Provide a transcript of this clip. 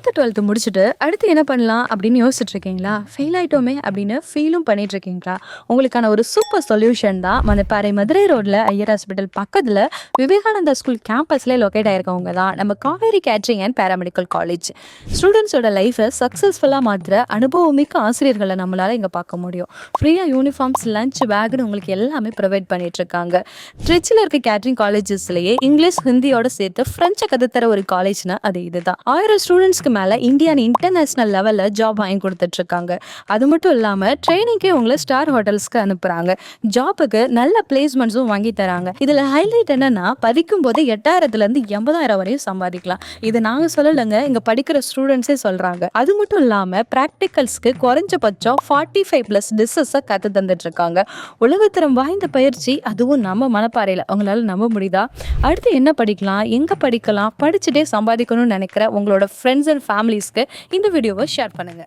10th 12th முடிச்சுட்டு அடுத்து என்ன பண்ணலாம் அப்படின்னு யோசிச்சுட்டு இருக்கீங்களா? ஃபெயில் ஆயிட்டோமே அப்படின்னு ஃபீலும் பண்ணிட்டு இருக்கீங்களா? உங்களுக்கான ஒரு சூப்பர் சொல்யூஷன் தான் மணப்பாறை மதுரை ரோட்ல ஐயர் ஹாஸ்பிட்டல் பக்கத்துல விவேகானந்தா ஸ்கூல் கேம்பஸ்ல லொக்கேட் ஆயிருக்கவங்க தான் நம்ம Kaveri catering and paramedical college. ஸ்டூடெண்ட்ஸோட லைஃபை சக்ஸஸ்ஃபுல்லாக மாற்றுற அனுபவமிக்க ஆசிரியர்களை நம்மளால இங்கே பார்க்க முடியும். ஃப்ரீயாக யூனிஃபார்ம்ஸ், லஞ்ச், பேக்னு உங்களுக்கு எல்லாமே ப்ரொவைட் பண்ணிட்டு இருக்காங்க. ட்ரிச்சில் இருக்க கேட்ரிங் காலேஜஸ்லேயே இங்கிலீஷ், ஹிந்தியோட சேர்த்து ஃப்ரெஞ்சை கற்றுத்தர ஒரு காலேஜ்னா அது இதுதான். 1000 ஸ்டூடெண்ட்ஸ்க்கு மேலே இந்தியா அண்ட் இன்டர்நேஷனல் லெவலில் ஜாப் வாங்கி கொடுத்துட்டு இருக்காங்க. அது மட்டும் இல்லாமல் ட்ரைனிங்கே உங்களை ஸ்டார் ஹோட்டல்ஸ்க்கு அனுப்புகிறாங்க. ஜாப்புக்கு நல்ல பிளேஸ்மெண்ட்ஸும் வாங்கி தராங்க. இதில் ஹைலைட் என்னன்னா, படிக்கும் போது 8000லேருந்து 80,000 வரையும் சம்பாதிக்கலாம். இது நாங்கள் சொல்லலைங்க, இங்கே படிக்கிற ஸ்டூடெண்ட்ஸே சொல்கிறாங்க. அது மட்டும் இல்லாமல் ப்ராக்டிகல்ஸ்க்கு குறைஞ்சபட்சம் 45+ டிஷ்ஷஸை கற்று தந்துட்டு இருக்காங்க. உலகத்தரம் வாய்ந்த பயிற்சி, அதுவும் நம்ம மணப்பாறையில். உங்களால் நம்ப முடியுதா? அடுத்து என்ன படிக்கலாம், எங்கே படிக்கலாம், படிச்சுட்டே சம்பாதிக்கணும்னு நினைக்கிற உங்களோட ஃப்ரெண்ட்ஸ் அண்ட் ஃபேமிலிஸ்க்கு இந்த வீடியோவை ஷேர் பண்ணுங்கள்.